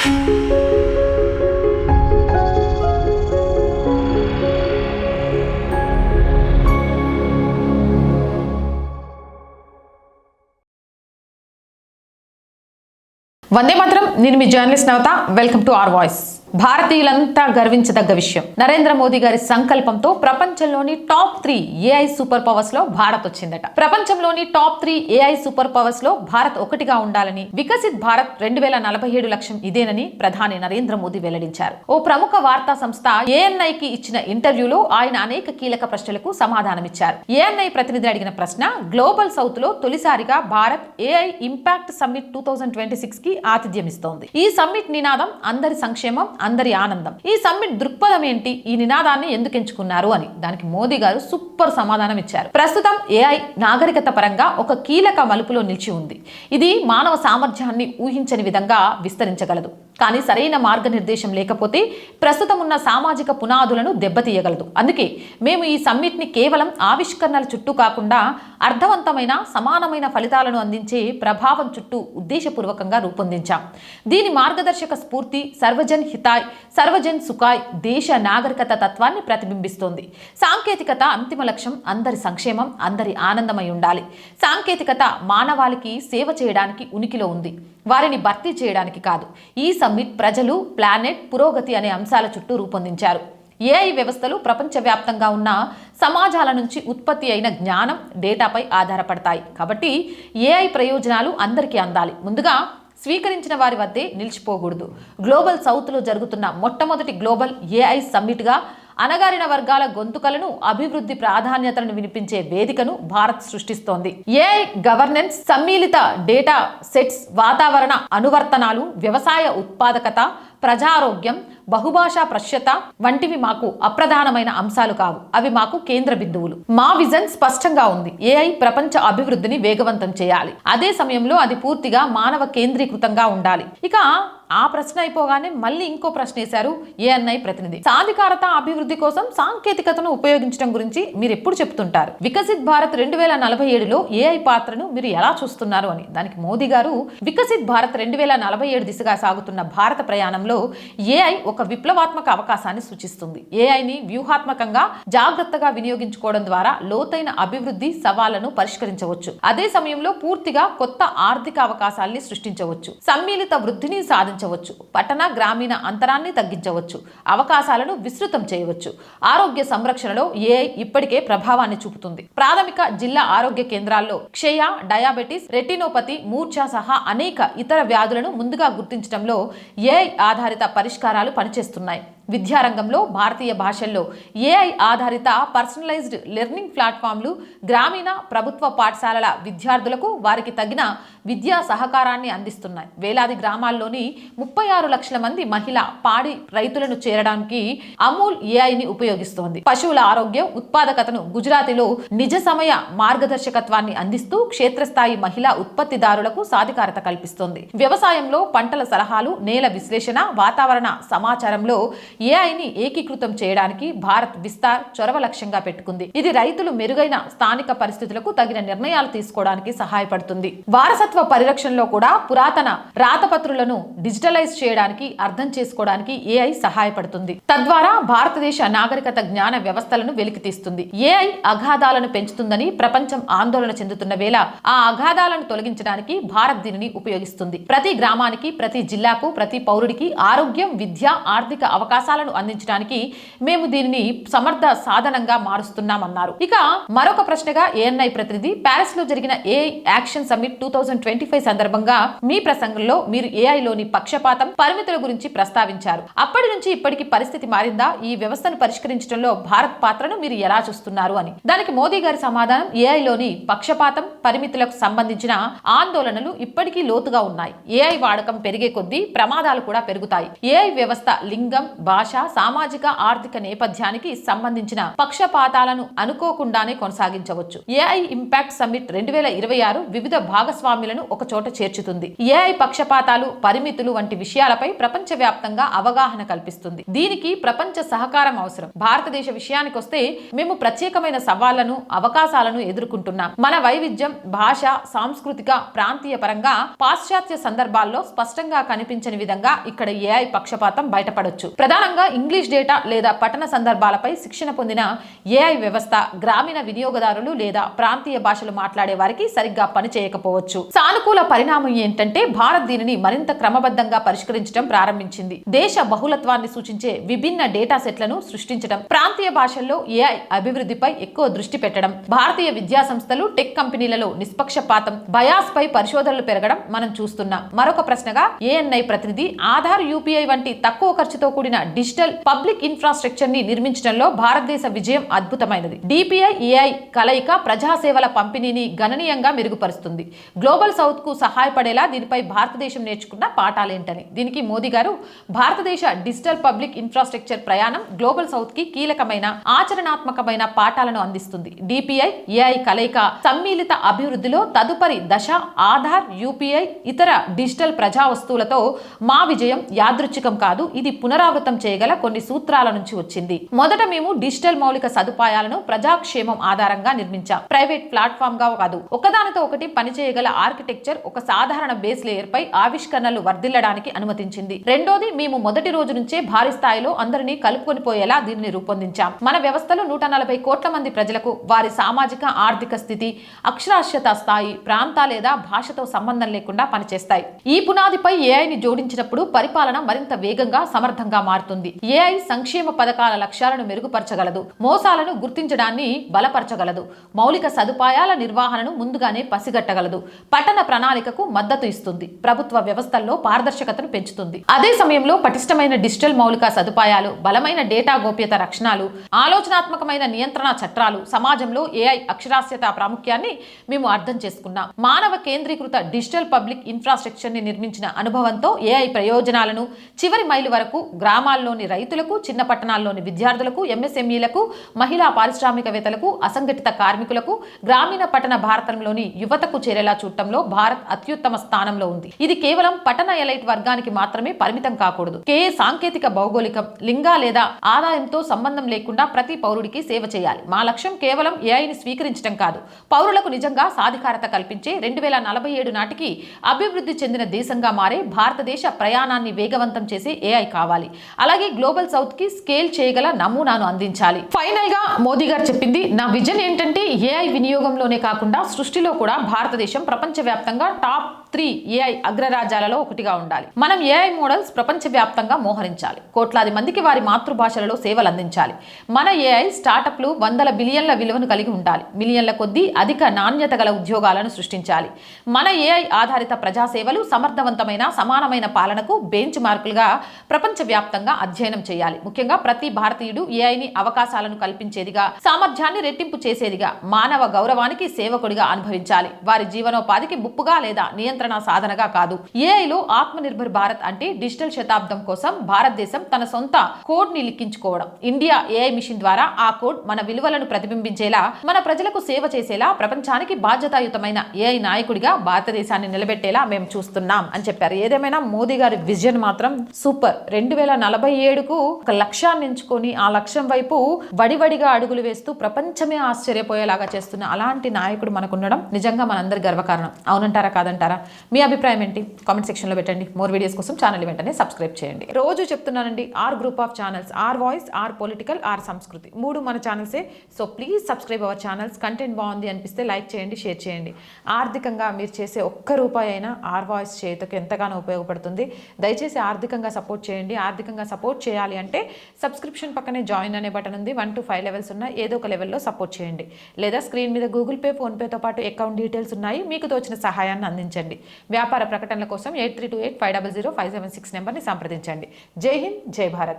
వందే మాత్రం. నేను మీ journalist Navata. Welcome to our voice. భారతీయులంతా గర్వించదగ్గ విషయం, నరేంద్ర మోదీ గారి సంకల్పంతో ప్రపంచంలోని టాప్ 3 ఏఐ సూపర్ పవర్స్ లో భారత్ వచ్చిందట. ప్రపంచంలోని టాప్ 3 ఏఐ సూపర్ పవర్స్ లో భారత్ ఒకటిగా ఉండాలని, వికసిత్ భారత్ 2047 లక్ష్యం ఇదేనని ప్రధాని నరేంద్ర మోదీ వెల్లడించారు. ఓ ప్రముఖ వార్తా సంస్థ ఏఎన్ఐకి ఇచ్చిన ఇంటర్వ్యూలో ఆయన అనేక కీలక ప్రశ్నలకు సమాధానమిచ్చారు. ఏఎన్ఐ ప్రతినిధి అడిగిన ప్రశ్న, గ్లోబల్ సౌత్ లో తొలిసారిగా భారత్ ఏఐ ఇంపాక్ట్ సమ్మిట్ 2026 కి ఆతిథ్యమిస్తోంది. ఈ సమ్మిట్ నినాదం అందరి సంక్షేమం, అందరి ఆనందం. ఈ సమ్మిట్ దృక్పథం ఏంటి, ఈ నినాదాన్ని ఎందుకు ఎంచుకున్నారు అని దానికి మోదీ గారు సూపర్ సమాధానం ఇచ్చారు. ప్రస్తుతం ఏఐ నాగరికత పరంగా ఒక కీలక మలుపులో నిలిచి ఉంది. ఇది మానవ సామర్థ్యాన్ని ఊహించని విధంగా విస్తరించగలదు. కానీ సరైన మార్గనిర్దేశం లేకపోతే ప్రస్తుతం ఉన్న సామాజిక పునాదులను దెబ్బతీయగలదు. అందుకే మేము ఈ సమ్మిట్ ని కేవలం ఆవిష్కరణల చుట్టూ కాకుండా అర్థవంతమైన, సమానమైన ఫలితాలను అందించే ప్రభావం చుట్టూ ఉద్దేశపూర్వకంగా రూపొందించాం. దీని మార్గదర్శక స్ఫూర్తి సర్వజన్ హితాయ్, సర్వజన్ సుఖాయ్, దేశ నాగరికత తత్వాన్ని ప్రతిబింబిస్తోంది. సాంకేతికత అంతిమ లక్ష్యం అందరి సంక్షేమం, అందరి ఆనందమై ఉండాలి. సాంకేతికత మానవాళికి సేవ చేయడానికి ఉనికిలో ఉంది, వారిని భర్తీ చేయడానికి కాదు. ఈ సమ్మిట్ ప్రజలు, ప్లానెట్, పురోగతి అనే అంశాల చుట్టూ రూపొందించారు. ఏఐ వ్యవస్థలు ప్రపంచవ్యాప్తంగా ఉన్న సమాజాల నుంచి ఉత్పత్తి అయిన జ్ఞానం, డేటాపై ఆధారపడతాయి. కాబట్టి ఏఐ ప్రయోజనాలు అందరికీ అందాలి. ముందుగా స్వీకరించిన వారి వద్దే నిలిచిపోకూడదు. గ్లోబల్ సౌత్లో జరుగుతున్న మొట్టమొదటి గ్లోబల్ ఏఐ సమ్మిట్గా అణగారిన వర్గాల గొంతుకలను, అభివృద్ధి ప్రాధాన్యతలను వినిపించే వేదికను భారత్ సృష్టిస్తోంది. ఏఐ గవర్నెన్స్, సమ్మిళిత డేటా సెట్స్, వాతావరణ అనువర్తనాలు, వ్యవసాయ ఉత్పాదకత, ప్రజారోగ్యం, బహుభాషా ప్రశ్యత వంటివి మాకు అప్రధానమైన అంశాలు కావు. అవి మాకు కేంద్ర బిందువులు. మా విజన్ స్పష్టంగా ఉంది. ఏఐ ప్రపంచ అభివృద్ధిని వేగవంతం చేయాలి. అదే సమయంలో అది పూర్తిగా మానవ కేంద్రీకృతంగా ఉండాలి. ఇక ఆ ప్రశ్న అయిపోగానే మళ్ళీ ఇంకో ప్రశ్న వేశారు ఏఎన్ఐ ప్రతినిధి. సాధికారత, అభివృద్ధి కోసం సాంకేతికతను ఉపయోగించడం గురించి మీరు ఎప్పుడు చెప్తుంటారు? వికసిత్ భారత్ 2047లో ఏఐ పాత్రను మీరు ఎలా చూస్తున్నారు అని దానికి మోదీ గారు, వికసిత్ భారత్ 2047 దిశగా సాగుతున్న భారత ప్రయాణంలో ఏఐ ఒక విప్లవాత్మక అవకాశాన్ని సూచిస్తుంది. ఏఐని వ్యూహాత్మకంగా, జాగ్రత్తగా వినియోగించుకోవడం ద్వారా లోతైన అభివృద్ధి సవాళ్లను పరిష్కరించవచ్చు. అదే సమయంలో పూర్తిగా కొత్త ఆర్థిక అవకాశాన్ని సృష్టించవచ్చు. సమ్మిళిత వృద్ధిని సాధించవచ్చు. పట్టణ, గ్రామీణ అంతరాన్ని తగ్గించవచ్చు. అవకాశాలను విస్తృతం చేయవచ్చు. ఆరోగ్య సంరక్షణలో ఏఐ ఇప్పటికే ప్రభావాన్ని చూపుతుంది. ప్రాథమిక, జిల్లా ఆరోగ్య కేంద్రాల్లో క్షయ, డయాబెటిస్, రెటినోపతి, మూర్ఛ సహా అనేక ఇతర వ్యాధులను ముందుగా గుర్తించడంలో ఏఐ ఆధారిత పరిష్కారాలు పనిచేస్తున్నాయి. విద్యారంగంలో భారతీయ భాషల్లో ఏఐ ఆధారిత పర్సనలైజ్డ్ లెర్నింగ్ ప్లాట్ఫామ్లు గ్రామీణ, ప్రభుత్వ పాఠశాలల విద్యార్థులకు వారికి తగిన విద్యా సహకారాన్ని అందిస్తున్నాయి. వేలాది గ్రామాల్లోని 36 లక్షల మంది మహిళా పాడి రైతులను చేరడానికి అమూల్ ఏఐని ఉపయోగిస్తోంది. పశువుల ఆరోగ్యం, ఉత్పాదకతను గుజరాతీలో నిజ సమయ మార్గదర్శకత్వాన్ని అందిస్తూ క్షేత్రస్థాయి మహిళా ఉత్పత్తిదారులకు సాధికారత కల్పిస్తోంది. వ్యవసాయంలో పంటల సలహాలు, నేల విశ్లేషణ, వాతావరణ సమాచారంలో ఏఐని ఏకీకృతం చేయడానికి భారత్ విస్తార్ చొరవ లక్ష్యంగా పెట్టుకుంది. ఇది రైతులు మెరుగైన స్థానిక పరిస్థితులకు తగిన నిర్ణయాలు తీసుకోవడానికి సహాయపడుతుంది. వారసత్వ పరిరక్షణలో కూడా పురాతన రాతపత్రులను డిజిటలైజ్ చేయడానికి, అర్థం చేసుకోవడానికి ఏఐ సహాయపడుతుంది. తద్వారా భారతదేశ నాగరికత జ్ఞాన వ్యవస్థలను వెలికితీస్తుంది. ఏఐ అగాధాలను పెంచుతుందని ప్రపంచం ఆందోళన చెందుతున్న వేళ ఆ అగాధాలను తొలగించడానికి భారత్ దీనిని ఉపయోగిస్తుంది. ప్రతి గ్రామానికి, ప్రతి జిల్లాకు, ప్రతి పౌరుడికి ఆరోగ్యం, విద్య, ఆర్థిక అవకాశాలను అందించడానికి మేము దీనిని సమర్థ సాధనంగా మారుస్తున్నామన్నారు. ఇక మరొక ప్రశ్నగా ఏఎన్ఐ ప్రతినిధి, ప్యారిస్ లో జరిగిన ఏఐ యాక్షన్ సమ్మిట్ 2025 సందర్భంగా మీ ప్రసంగంలో మీరు ఏఐలోని పక్షపాతం, పరిమితుల గురించి ప్రస్తావించారు. అప్పటి నుంచి ఇప్పటికి పరిస్థితి మారిందా? ఈ వ్యవస్థను పరిష్కరించడంలో భారత్ పాత్రను మీరు ఎలా చూస్తున్నారు అని దానికి మోదీ గారి సమాధానం, ఏఐలోని పక్షపాతం, పరిమితులకు సంబంధించిన ఆందోళనలు ఇప్పటికీ లోతుగా ఉన్నాయి. ఏఐ వాడకం పెరిగే కొద్దీ ప్రమాదాలు కూడా పెరుగుతాయి. ఏఐ వ్యవస్థ లింగం, భాష, సామాజిక ఆర్థిక నేపథ్యానికి సంబంధించిన పక్షపాతాలను అనుకోకుండానే కొనసాగించవచ్చు. ఏఐ ఇంపాక్ట్ సమ్మిట్ 2026 వివిధ భాగస్వాములను ఒకచోట చేర్చుతుంది. ఏఐ పక్షపాతాలు, పరిమితులు వంటి విషయాలపై ప్రపంచవ్యాప్తంగా అవగాహన కల్పిస్తుంది. దీనికి ప్రపంచ సహకారం అవసరం. భారతదేశ విషయానికొస్తే మేము ప్రత్యేకమైన సవాళ్లను, అవకాశాలను ఎదుర్కొంటున్నాం. మన వైవిధ్యం, భాష, సాంస్కృతిక, ప్రాంతీయ పరంగా పాశ్చాత్య సందర్భాల్లో స్పష్టంగా కనిపించని విధంగా ఇక్కడ ఏఐ పక్షపాతం బయటపడొచ్చు. ప్రధానంగా ఇంగ్లీష్ డేటా లేదా పఠన సందర్భాలపై శిక్షణ పొందిన ఏఐ వ్యవస్థ గ్రామీణ వినియోగదారులు లేదా ప్రాంతీయ భాషలు మాట్లాడే వారికి సరిగ్గా పనిచేయకపోవచ్చు. సానుకూల పరిణామం ఏంటంటే భారత్ దీనిని మరింత క్రమబద్ధంగా పరిష్కరించడం ప్రారంభించింది. దేశ బహుళత్వాన్ని సూచించే విభిన్న డేటా సెట్లను సృష్టించడం, ప్రాంతీయ భాషల్లో ఏఐ అభివృద్ధిపై ఎక్కువ దృష్టి పెట్టడం, భారతీయ విద్యా సంస్థలు, టెక్ కంపెనీలలో నిష్పక్షపాతం, బయాస్ పై పరిశోధనలు పెరగడం మనం చూస్తున్నాం. మరొక ప్రశ్నగా ఏఎన్ఐ ప్రతినిధి ఆధార్, యూపీఐ వంటి తక్కువ ఖర్చుతో కూడిన డిజిటల్ పబ్లిక్ ఇన్ఫ్రాస్ట్రక్చర్ ని నిర్మించడంలో భారతదేశ విజయం అద్భుతమైనది. డిపిఐ ఏఐ కలయిక ప్రజాసేవల పంపిణీని గణనీయంగా మెరుగుపరుస్తుంది. గ్లోబల్ సౌత్ కు సహాయపడేలా దీనిపై భారతదేశం నేర్చుకున్న పాఠాలేంటని దీనికి మోదీ గారు భారతదేశ డిజిటల్ పబ్లిక్ ఇన్ఫ్రాస్ట్రక్చర్ ప్రయాణం గ్లోబల్ సౌత్ కి కీలకమైన ఆచరణాత్మకమైన పాఠాలను అందిస్తుంది. డిపిఐ ఏఐ కలయిక సమ్మిళిత అభివృద్ధిలో తదుపరి దశ ఆధార్, యూపీఐ, ఇతర డిజిటల్ ప్రజా వస్తువులతో మా విజయం యాదృచ్ఛికం కాదు, ఇది పునరావృతం చేయగల కొన్ని సూత్రాల నుంచి వచ్చింది. మొదట మేము డిజిటల్ మౌలిక సదుపాయాలను ప్రజాక్షేమం ఆధారంగా నిర్మించాం. ప్రైవేట్ ప్లాట్ఫామ్ గా కాదు, ఒకదానితో ఒకటి పనిచేయగల ఆర్కిటెక్చర్ ఒక సాధారణ బేస్ లేయర్ పై ఆవిష్కరణలు వర్ధిల్లడానికి అనుమతించింది. రెండోది, మేము మొదటి రోజు నుంచే భారీ స్థాయిలో అందరినీ కలుపుకొని పోయేలా దీనిని రూపొందించాం. మన వ్యవస్థలు 140 కోట్ల మంది ప్రజలకు వారి సామాజిక, ఆర్థిక స్థితి, అక్షరాస్యత స్థాయి, ప్రాంత లేదా భాషతో సంబంధం లేకుండా పనిచేస్తాయి. ఈ పునాదిపై ఏఐని జోడించినప్పుడు పరిపాలన మరింత వేగంగా, సమర్థంగా మారుతుంది. ఏఐ సంక్షేమ పథకాల లక్ష్యాలను మెరుగుపరచగలదు, మోసాలను గుర్తించడాన్ని బలపరచగలదు, మౌలిక సదుపాయాల నిర్వహణను ముందుగానే పసిగట్టగలదు, పట్టణ ప్రణాళికకు మద్దతు ఇస్తుంది, ప్రభుత్వ వ్యవస్థల్లో పారదర్శకతను పెంచుతుంది. అదే సమయంలో పటిష్టమైన డిజిటల్ మౌలిక సదుపాయాలు, బలమైన డేటా గోప్యత రక్షణలు, ఆలోచనాత్మకమైన నియంత్రణ చట్టాలు, సమాజంలో ఏఐ అక్షరాస్యత ప్రాముఖ్యాన్ని మేము అర్థం చేసుకున్నాం. మానవ కేంద్రీకృత డిజిటల్ పబ్లిక్ ఇన్ఫ్రాస్ట్రక్చర్ ని నిర్మించిన అనుభవంతో ఏఐ ప్రయోజనాలను చివరి మైలు వరకు గ్రామాల్లోని రైతులకు, చిన్న పట్టణాల్లోని విద్యార్థులకు, ఎంఎస్ఎంఈలకు, మహిళా పారిశ్రామికవేత్తలకు, అసంఘటిత కార్మికులకు, గ్రామీణ పట్టణ భారతంలోని యువతకు చేరేలా చూడటంలో భారత్ అత్యుత్తమ స్థానంలో ఉంది. ఇది కేవలం పట్టణ ఎలైట్ వర్గానికి మాత్రమే పరిమితం కాకూడదు. సాంకేతిక, భౌగోళికం, లింగ లేదా ఆదాయంతో సంబంధం లేకుండా ప్రతి పౌరుడికి సేవ చేయాలి. మా లక్ష్యం కేవలం ఏఐని స్వీకరించడం కాదు, పౌరులకు నిజంగా సాధికారత కల్పించే 2047 నాటికి అభివృద్ధి చెందిన దేశంగా మారే భారతదేశ ప్రయాణాన్ని వేగవంతం చేసే ఏఐ కావాలి. అలాగే గ్లోబల్ సౌత్ కి స్కేల్ చేయగల నమూనాను అందించాలి. ఫైనల్ గా మోదీ గారు చెప్పింది, నా విజన్ ఏంటంటే ఏఐ వినియోగంలోనే కాకుండా సృష్టిలో కూడా భారతదేశం ప్రపంచవ్యాప్తంగా టాప్ 3 ఏఐ అగ్రరాజ్యాలలో ఒకటిగా ఉండాలి. మనం ఏఐ మోడల్స్ ప్రపంచవ్యాప్తంగా మోహరించాలి. కోట్లాది మందికి వారి మాతృభాషలలో సేవలు అందించాలి. మన ఏఐ స్టార్టప్లు వందల బిలియన్ల విలువను కలిగి ఉండాలి. మిలియన్ల కొద్దీ అధిక నాణ్యత గల ఉద్యోగాలను సృష్టించాలి. మన ఏఐ ఆధారిత ప్రజాసేవలు సమర్థవంతమైన, సమానమైన పాలనకు బెంచ్ మార్కులుగా ప్రపంచవ్యాప్తంగా అధ్యయనం చేయాలి. ముఖ్యంగా ప్రతి భారతీయుడు ఏఐని అవకాశాలను కల్పించేదిగా, సామర్థ్యాన్ని రెట్టింపు చేసేదిగా, మానవ గౌరవానికి సేవకుడిగా అనుభవించాలి. వారి జీవనోపాధికి ముప్పుగా లేదా నియంత్రణ సాధనగా కాదు. ఏఐలో ఆత్మనిర్భర్ భారత్ అంటే డిజిటల్ శతాబ్దం కోసం భారతదేశం తన సొంత కోడ్ ని లిఖించుకోవడం. ఇండియా ఏఐ మిషన్ ద్వారా ఆ కోడ్ మన విలువలను ప్రతిబింబించేలా, మన ప్రజలకు సేవ చేసేలా, ప్రపంచానికి బాధ్యతాయుతమైన ఏఐ నాయకుడిగా భారతదేశాన్ని నిలబెట్టేలా మేము చూస్తున్నాం అని చెప్పారు. ఏదేమైనా మోదీ గారి విజన్ మాత్రం సూపర్. 2047కు ఒక లక్ష్యాన్ని ఎంచుకొని ఆ లక్ష్యం వైపు వడివడిగా అడుగులు వేస్తూ ప్రపంచమే ఆశ్చర్యపోయేలాగా చేస్తున్న అలాంటి నాయకుడు మనకుండడం నిజంగా మనందరి గర్వకారణం. అవునంటారా, కాదంటారా? మీ అభిప్రాయం ఏంటి? కామెంట్ సెక్షన్ లో పెట్టండి. మోర్ వీడియోస్ కోసం ఛానల్ వెంటనే సబ్స్క్రైబ్ చేయండి. రోజు చెప్తున్నానండి, our group of channels, our voice, our political, our Sanskriti, 3 మన ఛానల్సే. So please subscribe our channels. Content బాగుంది అనిపిస్తే లైక్ చేయండి, షేర్ చేయండి. ఆర్థికంగా మీరు చేసే ఒక్క రూపాయి అయినా ఆర్ వాయిస్ చేతకు ఎంతగానో ఉపయోగపడుతుంది. దయచేసి ఆర్థికంగా సపోర్ట్ చేయండి. ఆర్థికంగా సపోర్ట్ చేయాలి అంటే సబ్స్క్రిప్షన్ పక్కనే జాయిన్ అనే బటన్ ఉంది. 1 to 5 లెవెల్స్ ఉన్నాయి. ఏదో ఒక లెవెల్లో సపోర్ట్ చేయండి. లేదా స్క్రీన్ మీద గూగుల్ పే, ఫోన్ పేతో పాటు అకౌంట్ డీటెయిల్స్ ఉన్నాయి. మీకు తోచిన సహాయాన్ని అందించండి. వ్యాపార ప్రకటనల కోసం 8328500576 నెంబర్ని సంప్రదించండి. జై హింద్, జై భారత్.